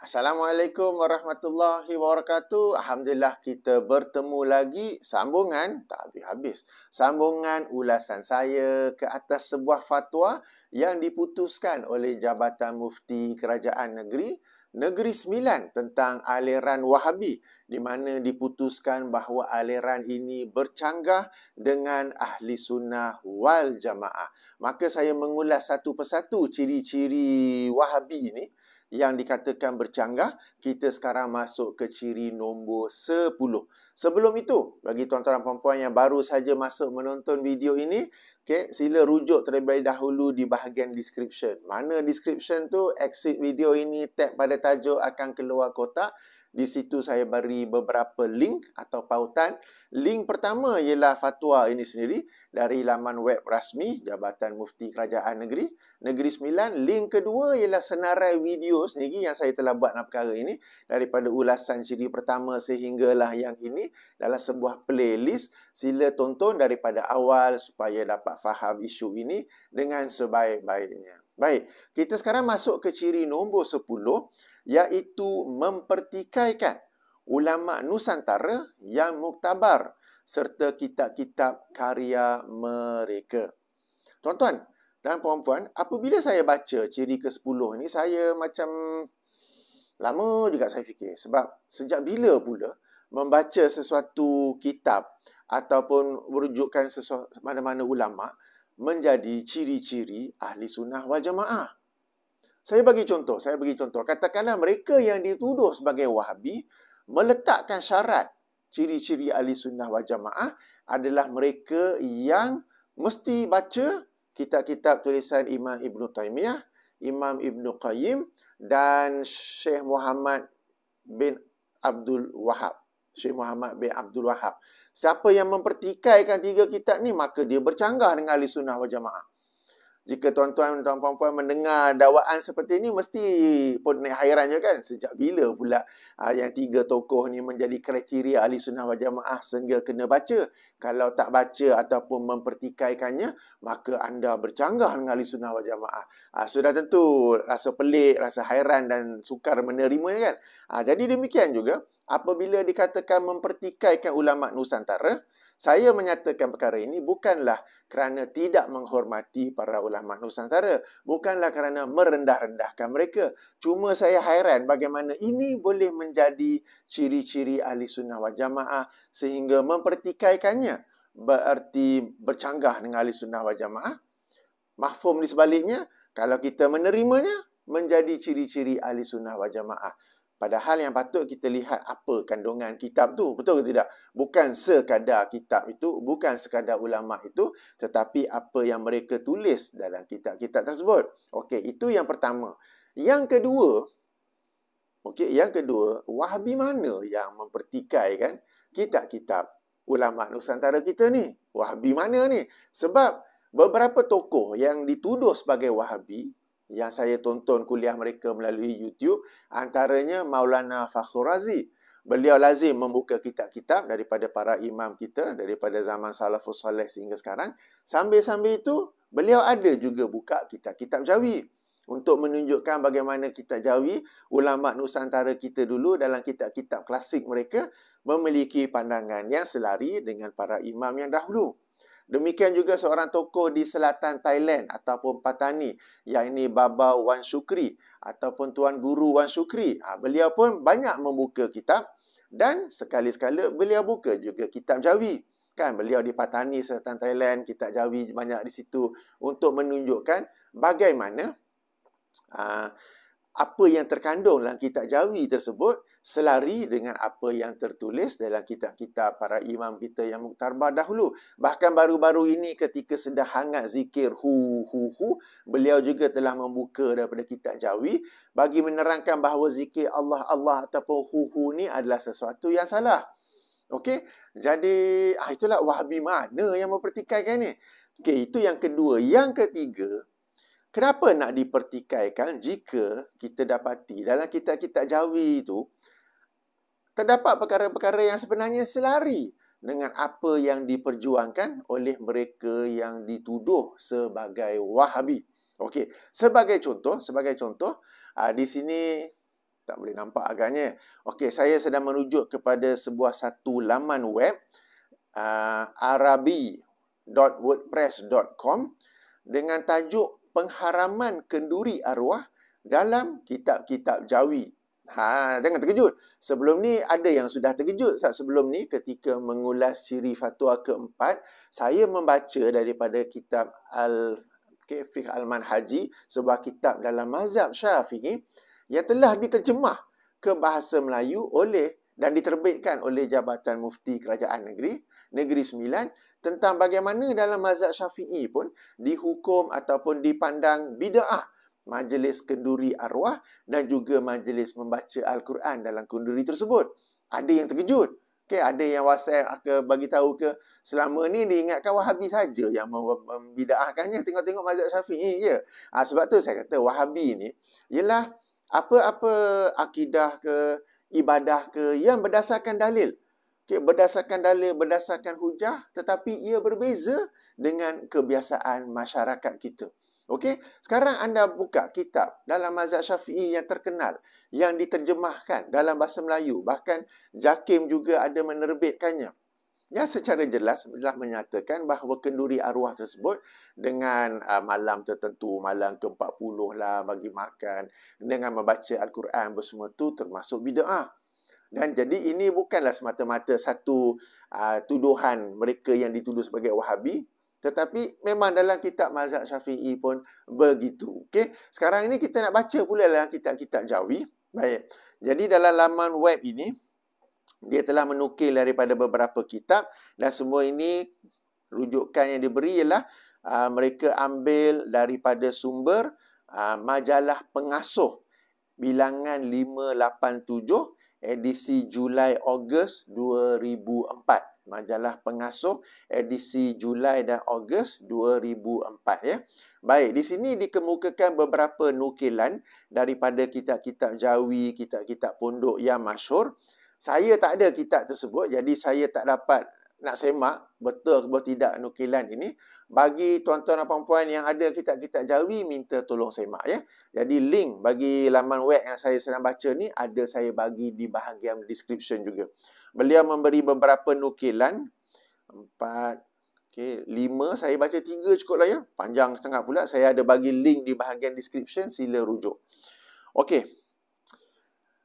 Assalamualaikum warahmatullahi wabarakatuh. Alhamdulillah kita bertemu lagi. Sambungan, tak habis-habis. Sambungan ulasan saya ke atas sebuah fatwa yang diputuskan oleh Jabatan Mufti Kerajaan Negeri Sembilan tentang aliran Wahabi, di mana diputuskan bahawa aliran ini bercanggah dengan Ahli Sunnah wal Jamaah. Maka saya mengulas satu persatu ciri-ciri Wahabi ini yang dikatakan bercanggah. Kita sekarang masuk ke ciri nombor 10. Sebelum itu, bagi tuan-tuan dan puan-puan yang baru saja masuk menonton video ini, sila rujuk terlebih dahulu di bahagian description. Mana description tu? Exit video ini, tab pada tajuk akan keluar kotak. Di situ saya beri beberapa link atau pautan. Link pertama ialah fatwa ini sendiri dari laman web rasmi Jabatan Mufti Kerajaan Negeri Sembilan. Link kedua ialah senarai video sendiri yang saya telah buat dalam perkara ini, daripada ulasan ciri pertama sehinggalah yang ini dalam sebuah playlist. Sila tonton daripada awal supaya dapat faham isu ini dengan sebaik-baiknya. Baik, kita sekarang masuk ke ciri nombor 10, iaitu mempertikaikan ulama Nusantara yang muktabar serta kitab-kitab karya mereka. Tuan-tuan dan puan-puan, apabila saya baca ciri ke-10 ni, saya macam lama juga saya fikir. Sebab sejak bila pula membaca sesuatu kitab ataupun merujukan mana-mana ulama menjadi ciri-ciri ahli sunnah wal jamaah. Saya bagi contoh. Katakanlah mereka yang dituduh sebagai Wahabi meletakkan syarat ciri-ciri ahli sunnah wal jamaah adalah mereka yang mesti baca kitab-kitab tulisan Imam Ibn Taymiyah, Imam Ibn Qayyim dan Syekh Muhammad bin Abdul Wahab. Siapa yang mempertikaikan tiga kitab ni, maka dia bercanggah dengan ahli sunnah wal jamaah. Jika tuan-tuan dan puan-puan mendengar dakwaan seperti ini, mesti pun naik hairan je kan? Sejak bila pula yang tiga tokoh ni menjadi kriteria ahli sunnah wal jamaah sehingga kena baca? Kalau tak baca ataupun mempertikaikannya, maka anda bercanggah dengan ahli sunnah wal jamaah. Sudah tentu rasa pelik, rasa hairan dan sukar menerimanya kan? Jadi demikian juga, apabila dikatakan mempertikaikan ulama Nusantara, saya menyatakan perkara ini bukanlah kerana tidak menghormati para ulama Nusantara, bukanlah kerana merendah-rendahkan mereka. Cuma saya hairan bagaimana ini boleh menjadi ciri-ciri ahli sunnah wal jamaah sehingga mempertikaikannya berarti bercanggah dengan ahli sunnah wal jamaah. Mafhum di sebaliknya, kalau kita menerimanya, menjadi ciri-ciri ahli sunnah wal jamaah. Padahal yang patut kita lihat apa kandungan kitab tu, betul ke tidak? Bukan sekadar kitab itu, bukan sekadar ulama itu, tetapi apa yang mereka tulis dalam kitab-kitab tersebut. Okey, itu yang pertama. Yang kedua, Wahabi mana yang mempertikaikan kitab-kitab ulama Nusantara kita ni? Wahabi mana ni? Sebab beberapa tokoh yang dituduh sebagai Wahabi, yang saya tonton kuliah mereka melalui YouTube, antaranya Maulana Fakhrul Razi. Beliau lazim membuka kitab-kitab daripada para imam kita, daripada zaman Salafus Saleh sehingga sekarang. Sambil-sambil itu, beliau ada juga buka kitab-kitab Jawi untuk menunjukkan bagaimana kitab Jawi, ulama Nusantara kita dulu dalam kitab-kitab klasik mereka memiliki pandangan yang selari dengan para imam yang dahulu. Demikian juga seorang tokoh di selatan Thailand ataupun Patani, yang ini Baba Wan Shukri ataupun Tuan Guru Wan Shukri. Beliau pun banyak membuka kitab dan sekali-sekala beliau buka juga kitab Jawi. Kan beliau di Patani selatan Thailand, kitab Jawi banyak di situ untuk menunjukkan bagaimana apa yang terkandung dalam kitab Jawi tersebut selari dengan apa yang tertulis dalam kitab-kitab para imam kita yang muktabar dahulu. Bahkan baru-baru ini ketika sedang hangat zikir beliau juga telah membuka daripada kitab Jawi bagi menerangkan bahawa zikir Allah ataupun ni adalah sesuatu yang salah. Okey, jadi itulah Wahabi mana yang mempertikaikan ni. Okey, itu yang kedua. Yang ketiga, kenapa nak dipertikaikan jika kita dapati dalam kitab-kitab Jawi itu terdapat perkara-perkara yang sebenarnya selari dengan apa yang diperjuangkan oleh mereka yang dituduh sebagai Wahabi. Okey, sebagai contoh, di sini Tak boleh nampak agaknya. Okey, saya sedang merujuk kepada satu laman web arabi.wordpress.com dengan tajuk Pengharaman Kenduri Arwah dalam Kitab-Kitab Jawi. Jangan terkejut. Sebelum ni ada yang sudah terkejut. Sebelum ni ketika mengulas ciri fatwa keempat, saya membaca daripada kitab Fiqh Al-Manhaji, sebuah kitab dalam mazhab Syafi'i yang telah diterjemah ke bahasa Melayu dan diterbitkan oleh Jabatan Mufti Kerajaan Negeri Sembilan, tentang bagaimana dalam mazhab Syafi'i pun dihukum ataupun dipandang bid'ah majlis kenduri arwah dan juga majlis membaca Al-Quran dalam kenduri tersebut. Ada yang terkejut. Okay, ada yang WhatsApp ke bagi tahu ke selama ni diingatkan Wahabi saja yang membid'ahkannya, tengok-tengok mazhab Syafi'i je. Sebab tu saya kata Wahabi ni ialah apa-apa akidah ke ibadah ke yang berdasarkan dalil. Okay, berdasarkan dalil, berdasarkan hujah, tetapi ia berbeza dengan kebiasaan masyarakat kita. Okey, sekarang anda buka kitab dalam mazhab Syafi'i yang terkenal, yang diterjemahkan dalam bahasa Melayu, bahkan JAKIM juga ada menerbitkannya, yang secara jelas telah menyatakan bahawa kenduri arwah tersebut dengan malam tertentu, malam ke-40 lah bagi makan, dengan membaca Al-Quran bersama tu termasuk bid'ah. Dan jadi ini bukanlah semata-mata satu tuduhan mereka yang dituduh sebagai Wahabi, tetapi memang dalam kitab mazhab Syafi'i pun begitu. Okey, sekarang ini kita nak baca pula dalam kitab-kitab Jawi. Baik. Jadi dalam laman web ini dia telah menukil daripada beberapa kitab dan semua ini rujukan yang diberi ialah mereka ambil daripada sumber majalah Pengasuh bilangan 587 edisi Julai-Ogos 2004. Majalah Pengasuh edisi Julai dan Ogos 2004 ya. Baik, di sini dikemukakan beberapa nukilan daripada kitab-kitab Jawi, kitab-kitab pondok yang masyhur. Saya tak ada kitab tersebut, jadi saya tak dapat nak semak betul atau tidak nukilan ini. Bagi tuan-tuan dan puan-puan yang ada kitab-kitab Jawi, minta tolong semak ya. Jadi link bagi laman web yang saya sedang baca ni ada saya bagi di bahagian description juga. Beliau memberi beberapa nukilan, 4, 5, saya baca 3 cukup lah ya. Panjang sangat pula, saya ada bagi link di bahagian description, sila rujuk. Okey.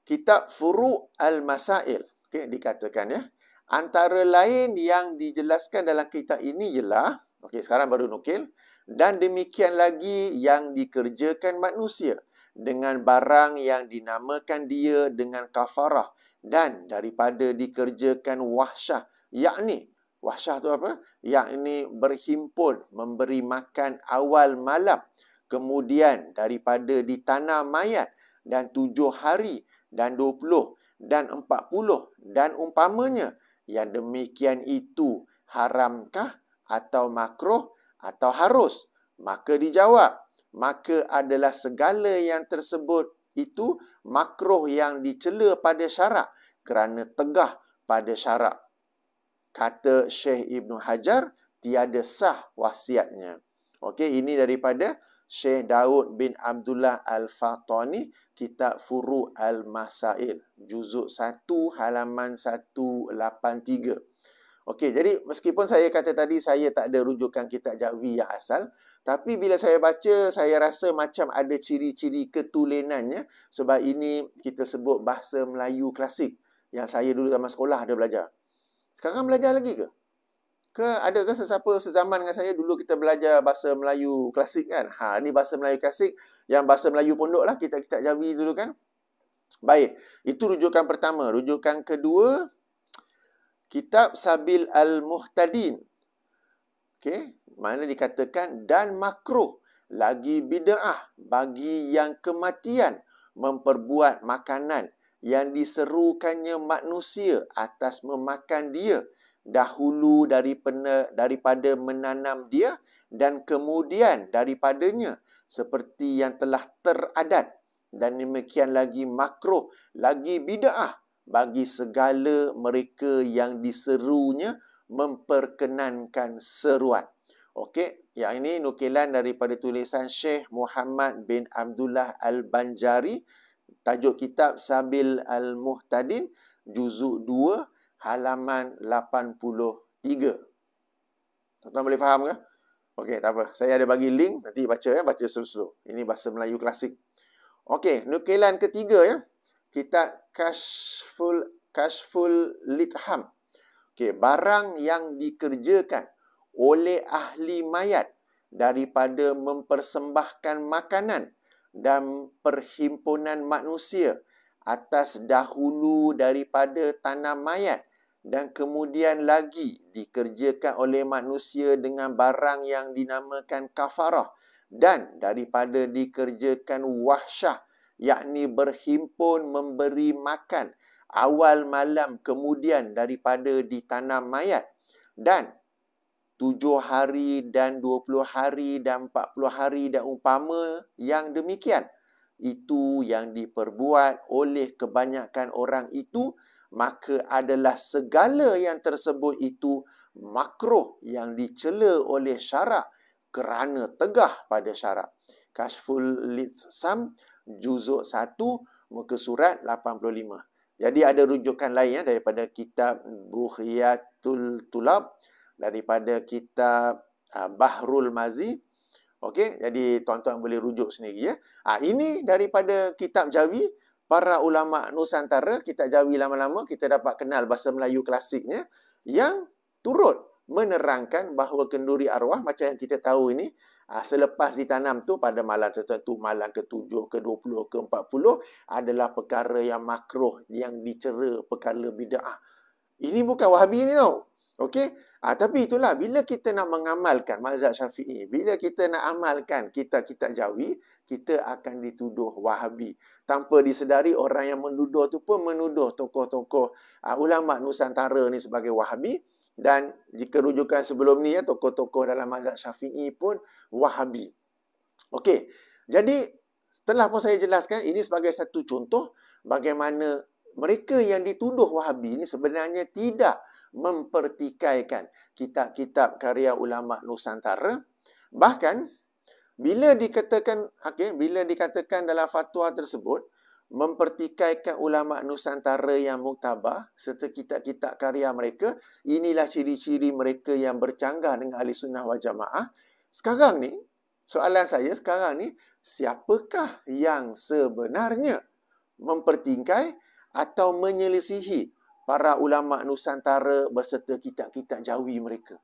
Kitab Furu' Al-Masail, dikatakan ya. Antara lain yang dijelaskan dalam kitab ini ialah, sekarang baru nukil, dan demikian lagi yang dikerjakan manusia dengan barang yang dinamakan dia dengan kafarah dan daripada dikerjakan wahsyah, yakni wahsyah tu apa? Yakni berhimpun memberi makan awal malam, kemudian daripada ditanam mayat dan 7 hari dan 20 dan 40 dan umpamanya, yang demikian itu haramkah atau makruh atau harus? Maka dijawab, maka adalah segala yang tersebut itu makruh yang dicela pada syarak kerana tegah pada syarak. Kata Syekh Ibn Hajar, tiada sah wasiatnya. Okey, ini daripada Syekh Daud bin Abdullah Al-Fatani, kitab Furu' Al-Masail, juzuk 1 halaman 183. Okey, jadi meskipun saya kata tadi saya tak ada rujukan kitab Jawi yang asal, tapi bila saya baca, saya rasa macam ada ciri-ciri ketulenannya, sebab ini kita sebut bahasa Melayu klasik yang saya dulu zaman sekolah ada belajar. Sekarang belajar lagi ke? Adakah sesiapa sezaman dengan saya dulu kita belajar bahasa Melayu klasik kan? Ini bahasa Melayu klasik, yang bahasa Melayu pondok lah, kitab-kitab Jawi dulu kan? Baik, itu rujukan pertama. Rujukan kedua, Kitab Sabil Al-Muhtadin. Okey, mana dikatakan dan makruh lagi bid'ah bagi yang kematian memperbuat makanan yang diserukannya manusia atas memakan dia dahulu daripada menanam dia dan kemudian daripadanya seperti yang telah teradat, dan demikian lagi makruh lagi bid'ah bagi segala mereka yang diserunya memperkenankan seruan. Okey, yang ini nukilan daripada tulisan Syekh Muhammad bin Abdullah Al-Banjari, Tajuk kitab Sabil Al-Muhtadin, juzuk 2, halaman 83. Tuan-tuan boleh faham ke? Okey, tak apa. Saya ada bagi link, nanti baca ya, baca slow-slow. Ini bahasa Melayu klasik. Okey, nukilan ketiga ya. Kitab Kashful Litham. Okey, barang yang dikerjakan oleh ahli mayat daripada mempersembahkan makanan dan perhimpunan manusia atas dahulu daripada tanam mayat, dan kemudian lagi dikerjakan oleh manusia dengan barang yang dinamakan kafarah, dan daripada dikerjakan wahsyah, yakni berhimpun memberi makan awal malam kemudian daripada ditanam mayat, dan 7 hari dan 20 hari dan 40 hari dan umpama yang demikian, itu yang diperbuat oleh kebanyakan orang itu, maka adalah segala yang tersebut itu makruh yang dicela oleh syarak kerana tegah pada syarak. Kashful Litham, juzuk 1, muka surat 85. Jadi ada rujukan lain daripada kitab Bughiyatul Tulab, daripada kitab Bahrul Mazi. Okey, jadi tuan-tuan boleh rujuk sendiri ya. Ini daripada kitab Jawi, para ulama Nusantara. Kitab Jawi lama-lama kita dapat kenal bahasa Melayu klasiknya, yang turut menerangkan bahawa kenduri arwah macam yang kita tahu ini, selepas ditanam tu pada malam tertentu, malam ke-7, ke-20, ke-40, adalah perkara yang makruh, yang dicela, perkara bid'ah. Ini bukan Wahabi ni tau. Okey? Tapi itulah, bila kita nak mengamalkan mazhab Syafi'i, bila kita nak amalkan kitab-kitab Jawi, kita akan dituduh Wahabi. Tanpa disedari, orang yang menuduh tu pun menuduh tokoh-tokoh ulama Nusantara ni sebagai Wahabi. Dan jika rujukan sebelum ni ya, tokoh-tokoh dalam mazhab Syafi'i pun Wahabi. Okey. Jadi setelah pun saya jelaskan, ini sebagai satu contoh bagaimana mereka yang dituduh Wahabi ni sebenarnya tidak mempertikaikan kitab-kitab karya ulama Nusantara. Bahkan bila dikatakan dalam fatwa tersebut mempertikaikan ulama Nusantara yang muktabar serta kitab-kitab karya mereka, inilah ciri-ciri mereka yang bercanggah dengan Ahli Sunnah wal Jamaah. Sekarang ni, soalan saya sekarang ni, siapakah yang sebenarnya mempertikai atau menyelisihi para ulama Nusantara berserta kitab-kitab Jawi mereka?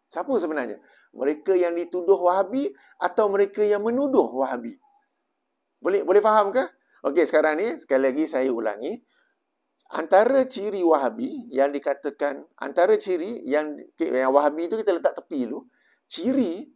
Siapa sebenarnya? Mereka yang dituduh Wahabi atau mereka yang menuduh Wahabi? Boleh faham ke? Okey, sekarang ni sekali lagi saya ulangi. Antara ciri Wahabi yang dikatakan, antara ciri yang Wahabi itu kita letak tepi dulu. Ciri,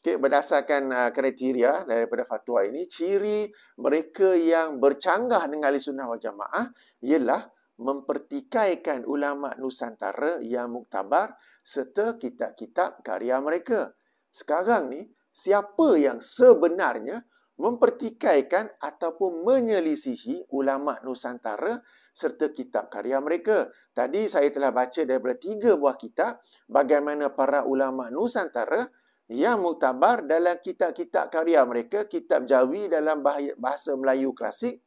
berdasarkan kriteria daripada fatwa ini, ciri mereka yang bercanggah dengan Ahli Sunnah wal Jamaah ialah mempertikaikan ulama Nusantara yang muktabar serta kitab-kitab karya mereka. Sekarang ni, siapa yang sebenarnya mempertikaikan ataupun menyelisihi ulama Nusantara serta kitab karya mereka? Tadi saya telah baca daripada 3 buah kitab bagaimana para ulama Nusantara yang muktabar dalam kitab-kitab karya mereka, kitab Jawi dalam bahasa Melayu klasik,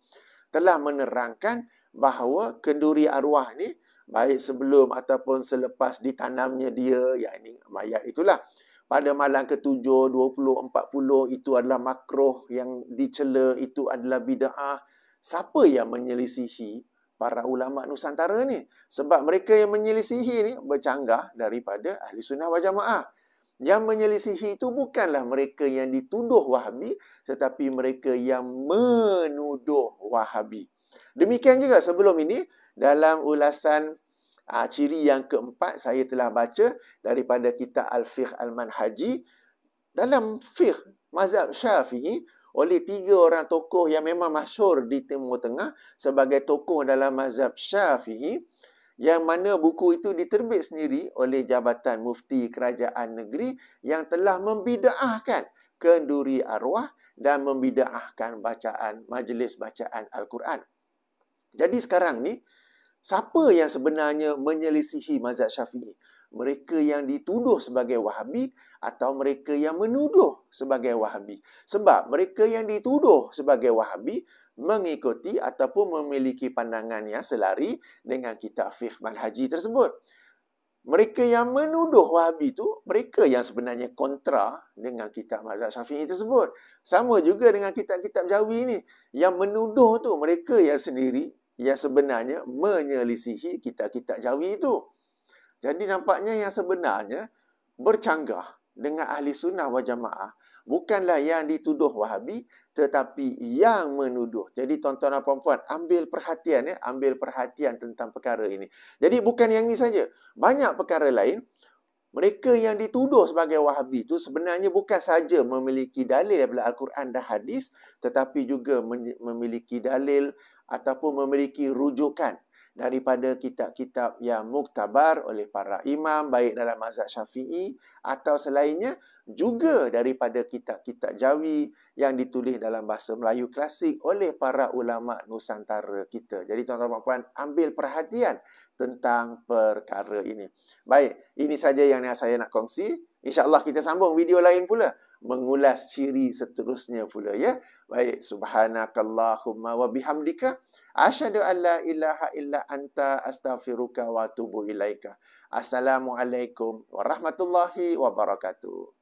telah menerangkan bahawa kenduri arwah ni, baik sebelum ataupun selepas ditanamnya dia, yakni mayat itulah, pada malam ke-7, 20, 40, itu adalah makruh, yang dicela itu adalah bid'ah. Siapa yang menyelisihi para ulama Nusantara ni? Sebab mereka yang menyelisihi ni bercanggah daripada Ahli Sunnah wal Jamaah. Yang menyelisihi itu bukanlah mereka yang dituduh Wahabi, tetapi mereka yang menuduh Wahabi. Demikian juga sebelum ini, dalam ulasan ciri yang keempat, saya telah baca daripada kitab Al-Fiqh Al-Manhaji. Dalam fiqh mazhab Syafi'i, oleh 3 orang tokoh yang memang masyhur di Timur Tengah sebagai tokoh dalam mazhab Syafi'i, yang mana buku itu diterbit sendiri oleh Jabatan Mufti Kerajaan Negeri yang telah membida'ahkan kenduri arwah dan membida'ahkan bacaan majlis bacaan Al-Quran. Jadi sekarang ni, siapa yang sebenarnya menyelisihi mazhab Syafi'i? Mereka yang dituduh sebagai Wahabi atau mereka yang menuduh sebagai Wahabi? Sebab mereka yang dituduh sebagai Wahabi, mengikuti ataupun memiliki pandangan yang selari dengan kitab fiqh manhaji tersebut. Mereka yang menuduh Wahabi tu, mereka yang sebenarnya kontra dengan kitab mazhab Syafi'i tersebut. Sama juga dengan kitab-kitab Jawi ni. Yang menuduh tu, mereka yang sendiri, yang sebenarnya menyelisihi kitab-kitab Jawi itu. Jadi nampaknya yang sebenarnya bercanggah dengan ahli sunnah wal jamaah bukanlah yang dituduh Wahabi, tetapi yang menuduh. Jadi tuan-tuan dan puan-puan, ambil perhatian ambil perhatian tentang perkara ini. Jadi bukan yang ini saja. Banyak perkara lain, mereka yang dituduh sebagai Wahabi itu sebenarnya bukan saja memiliki dalil daripada Al-Quran dan hadis, tetapi juga memiliki dalil ataupun memiliki rujukan daripada kitab-kitab yang muktabar oleh para imam, baik dalam mazhab Syafi'i atau selainnya, juga daripada kitab-kitab Jawi yang ditulis dalam bahasa Melayu klasik oleh para ulama Nusantara kita. Jadi tuan-tuan dan puan, ambil perhatian tentang perkara ini. Baik, ini saja yang saya nak kongsi. InsyaAllah kita sambung video lain pula, mengulas ciri seterusnya pula ya. Baik, subhanakallahumma wa bihamdika asyhadu an la ilaha illa anta astaghfiruka wa atubu ilaika. Assalamualaikum warahmatullahi wabarakatuh.